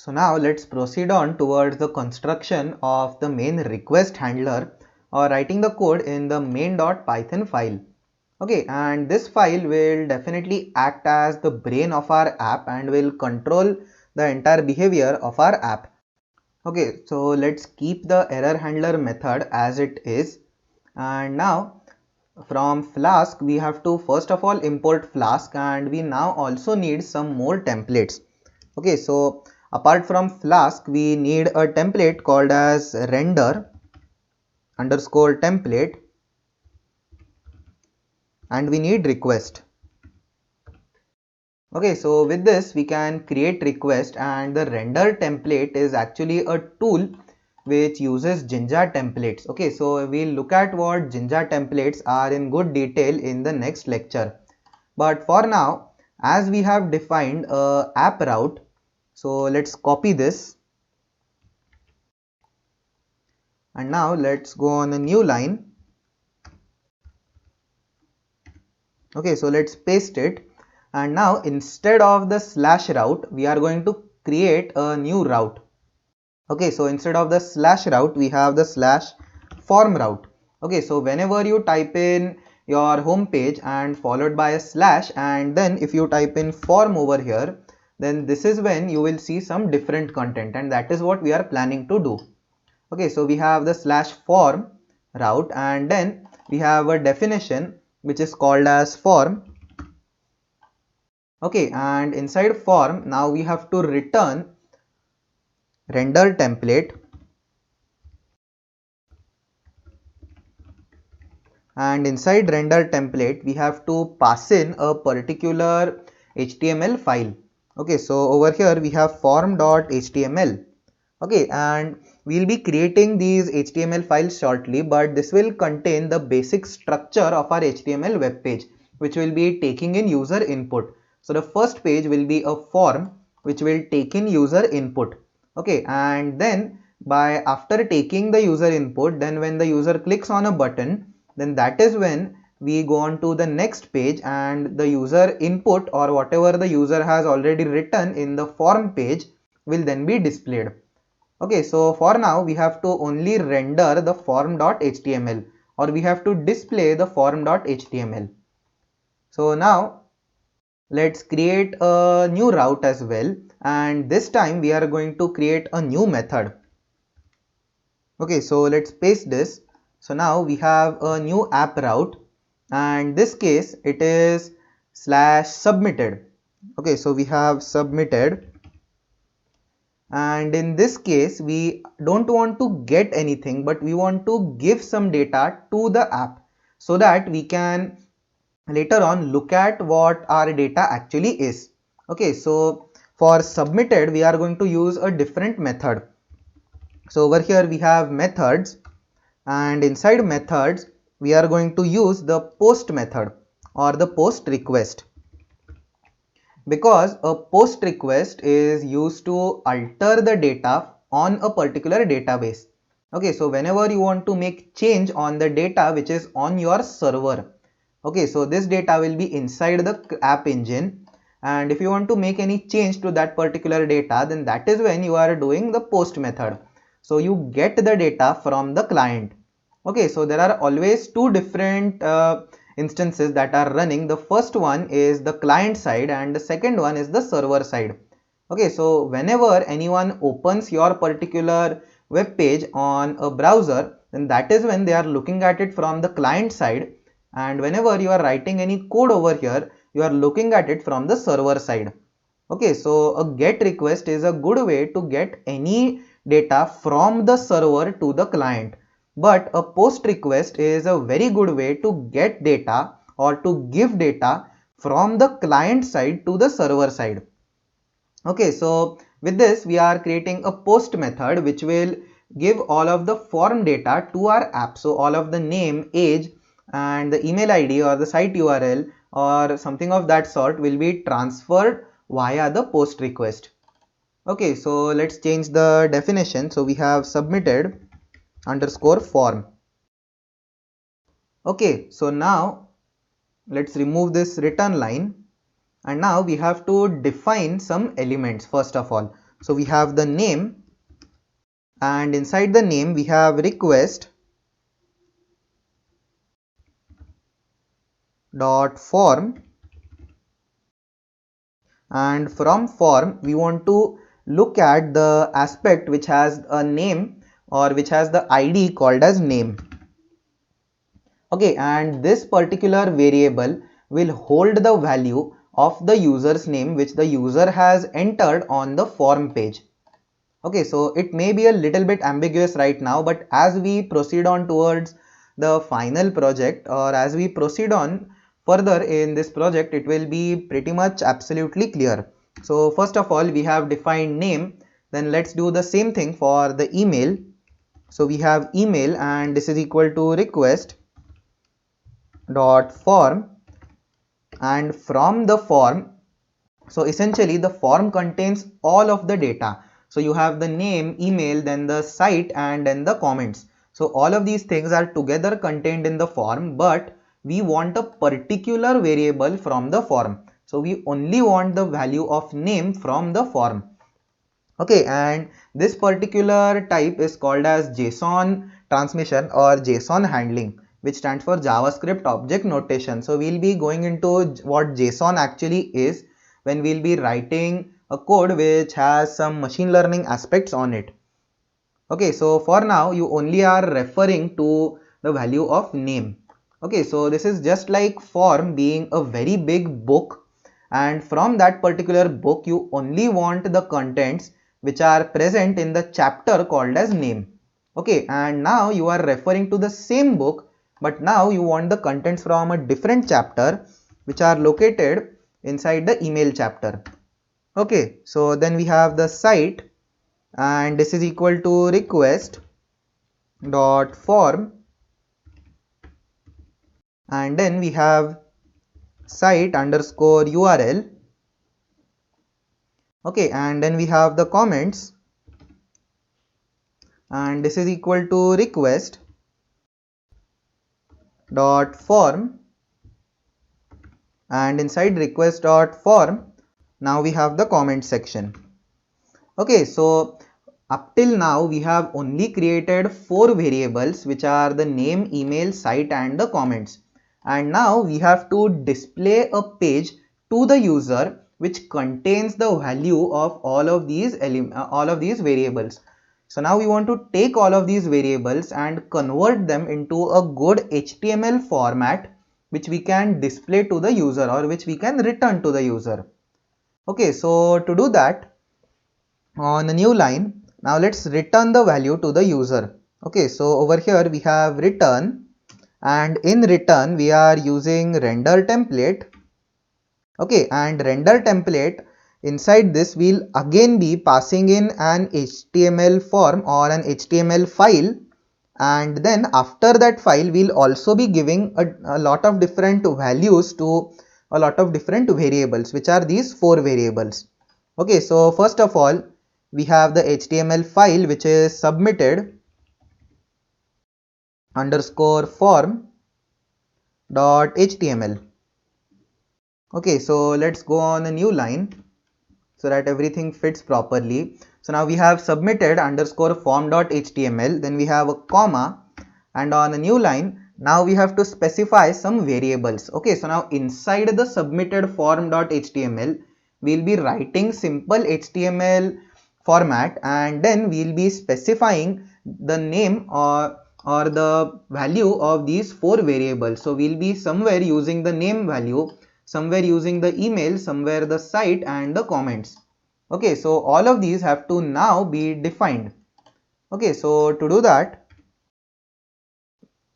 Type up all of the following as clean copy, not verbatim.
So now let's proceed on towards the construction of the main request handler or writing the code in the main.python file. Okay, and this file will definitely act as the brain of our app and will control the entire behavior of our app. Okay, so let's keep the error handler method as it is. And now from Flask we have to first of all import Flask, and we now also need some more templates. Okay, so apart from Flask we need a template called as render underscore template, and we need request. Okay, so with this we can create request, and the render template is actually a tool which uses Jinja templates. Okay, so we'll look at what Jinja templates are in good detail in the next lecture. But for now, as we have defined a app route, so let's copy this. And now let's go on a new line. Okay, so let's paste it. And now instead of the slash route, we are going to create a new route. Okay, so instead of the slash route, we have the slash form route. Okay, so whenever you type in your home page and followed by a slash, and then if you type in form over here, then this is when you will see some different content, and that is what we are planning to do. Okay, so we have the slash form route, and then we have a definition which is called as form. Okay, and inside form now we have to return render template, and inside render template we have to pass in a particular HTML file. Okay, so over here we have form.html. Okay, and we'll be creating these HTML files shortly, but this will contain the basic structure of our HTML web page, which will be taking in user input. So the first page will be a form which will take in user input. Okay, and then by after taking the user input, then when the user clicks on a button, then that is when we go on to the next page, and the user input or whatever the user has already written in the form page will then be displayed. Okay, so for now we have to only render the form.html, or we have to display the form.html. So now let's create a new route as well, and this time we are going to create a new method. Okay, so let's paste this. So now we have a new app route, and this case it is slash submitted. Okay, so we have submitted, and in this case we don't want to get anything, but we want to give some data to the app so that we can later on look at what our data actually is. Okay, so for submitted we are going to use a different method. So over here we have methods, and inside methods we are going to use the post method or the post request, because a post request is used to alter the data on a particular database. Okay, so whenever you want to make change on the data which is on your server, okay, so this data will be inside the app engine, and if you want to make any change to that particular data, then that is when you are doing the post method. So you get the data from the client. Okay, so there are always two different instances that are running. The first one is the client side and the second one is the server side. Okay, so whenever anyone opens your particular web page on a browser, then that is when they are looking at it from the client side, and whenever you are writing any code over here, you are looking at it from the server side. Okay, so a GET request is a good way to get any data from the server to the client, but a POST request is a very good way to get data or to give data from the client side to the server side. Okay, so with this we are creating a POST method which will give all of the form data to our app. So all of the name, age and the email ID or the site URL or something of that sort will be transferred via the POST request. Okay, so let's change the definition. So we have submitted underscore form. Okay, so now let's remove this return line, and now we have to define some elements first of all. So we have the name, and inside the name we have request dot form, and from form we want to look at the aspect which has a name or which has the ID called as name. Okay, and this particular variable will hold the value of the user's name which the user has entered on the form page. Okay, so it may be a little bit ambiguous right now, but as we proceed on towards the final project, or as we proceed on further in this project, it will be pretty much absolutely clear. So first of all, we have defined name. Then let's do the same thing for the email. So we have email, and this is equal to request dot form, and from the form, so essentially the form contains all of the data. So you have the name, email, then the site, and then the comments. So all of these things are together contained in the form, but we want a particular variable from the form. So we only want the value of name from the form. Okay, and this particular type is called as JSON transmission or JSON handling, which stands for JavaScript Object Notation. So we'll be going into what JSON actually is when we'll be writing a code which has some machine learning aspects on it. Okay, so for now you only are referring to the value of name. Okay, so this is just like form being a very big book, and from that particular book you only want the contents which are present in the chapter called as name. Okay, and now you are referring to the same book, but now you want the contents from a different chapter which are located inside the email chapter. Okay, so then we have the site, and this is equal to request dot form, and then we have site underscore URL. Okay, and then we have the comments, and this is equal to request dot form, and inside request dot form now we have the comment section. Okay, so up till now we have only created 4 variables which are the name, email, site, and the comments. And now we have to display a page to the user which contains the value of all of these variables. So now we want to take all of these variables and convert them into a good HTML format which we can display to the user, or which we can return to the user. Okay, so to do that, on a new line, now let's return the value to the user. Okay, so over here we have return, and in return we are using render template. Okay, and render template, inside this we'll again be passing in an HTML form or an HTML file, and then after that file we'll also be giving a lot of different values to a lot of different variables, which are these 4 variables. Okay, so first of all we have the HTML file which is submitted underscore form dot HTML. Okay, so let's go on a new line so that everything fits properly. So now we have submitted underscore form dot HTML, then we have a comma, and on a new line now we have to specify some variables. Okay, so now inside the submitted form dot HTML we'll be writing simple HTML format, and then we'll be specifying the name or the value of these 4 variables. So we'll be somewhere using the name value, somewhere using the email, somewhere the site, and the comments. Okay, so all of these have to now be defined. Okay, so to do that,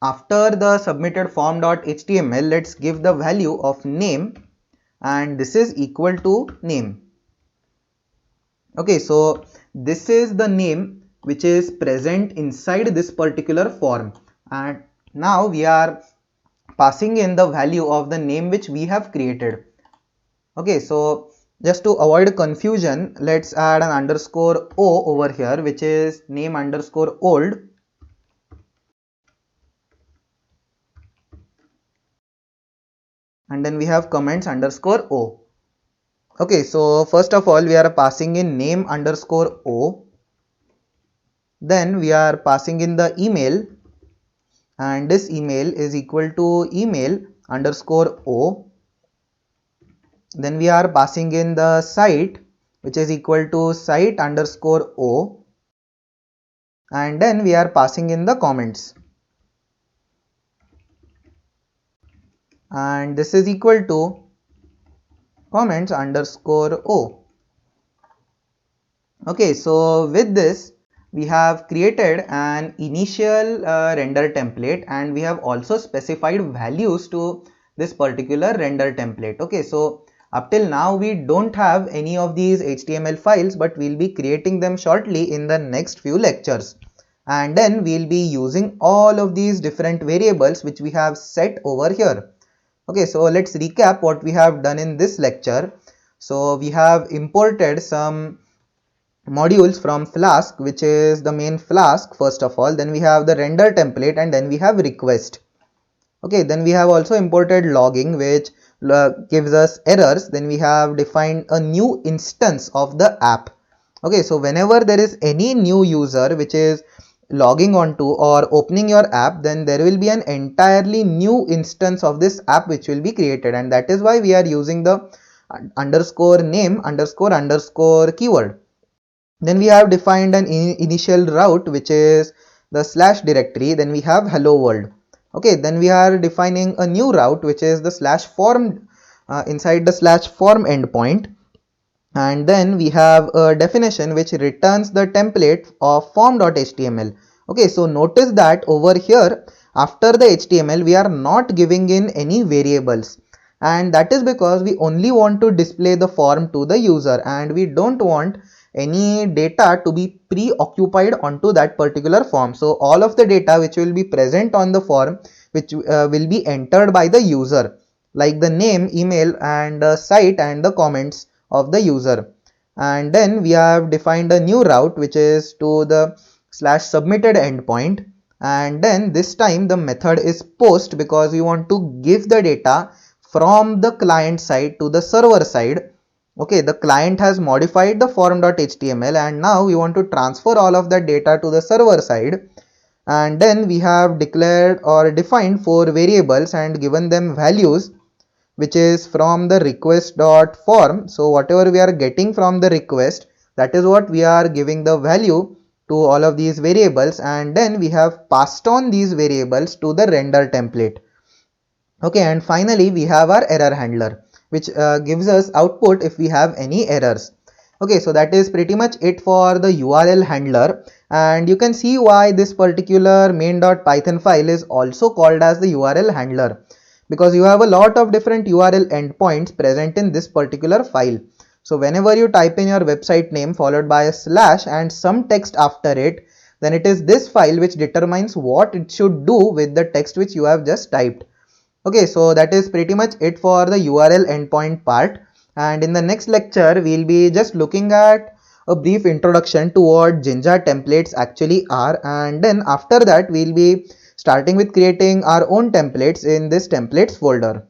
after the submitted form.html, let's give the value of name, and this is equal to name. Okay, so this is the name which is present inside this particular form, and now we are passing in the value of the name which we have created. Okay, so just to avoid confusion, let's add an underscore o over here, which is name underscore old. And then we have comments underscore o. Okay, so first of all we are passing in name underscore o, then we are passing in the email, and this email is equal to email underscore o. Then we are passing in the site, which is equal to site underscore o, and then we are passing in the comments, and this is equal to comments underscore o. Okay, so with this we have created an initial render template, and we have also specified values to this particular render template. Okay, so up till now we don't have any of these HTML files, but we'll be creating them shortly in the next few lectures, and then we'll be using all of these different variables which we have set over here. Okay, so let's recap what we have done in this lecture. So we have imported some modules from Flask, which is the main Flask first of all, then we have the render template, and then we have request. Okay, then we have also imported logging, which gives us errors. Then we have defined a new instance of the app. Okay, so whenever there is any new user which is logging onto or opening your app, then there will be an entirely new instance of this app which will be created, and that is why we are using the underscore name underscore keyword. Then we have defined an initial route, which is the slash directory. Then we have hello world. Okay, then we are defining a new route, which is the slash form inside the slash form endpoint. And then we have a definition which returns the template of form.html. Okay, so notice that over here after the HTML we are not giving in any variables, and that is because we only want to display the form to the user, and we don't want any data to be preoccupied onto that particular form. So all of the data which will be present on the form, which will be entered by the user, like the name, email, and site and the comments of the user. And then we have defined a new route which is to the slash submitted endpoint, and then this time the method is post because we want to give the data from the client side to the server side. Okay, the client has modified the form.html, and now we want to transfer all of that data to the server side. And then we have declared or defined 4 variables and given them values, which is from the request dot form. So whatever we are getting from the request, that is what we are giving the value to all of these variables, and then we have passed on these variables to the render template. Okay, and finally we have our error handler, which gives us output if we have any errors. Okay, so that is pretty much it for the URL handler, and you can see why this particular main.python file is also called as the URL handler, because you have a lot of different URL endpoints present in this particular file. So whenever you type in your website name followed by a slash and some text after it, then it is this file which determines what it should do with the text which you have just typed. Okay, so that is pretty much it for the URL endpoint part, and in the next lecture we'll be just looking at a brief introduction to what Jinja templates actually are, and then after that we'll be starting with creating our own templates in this templates folder.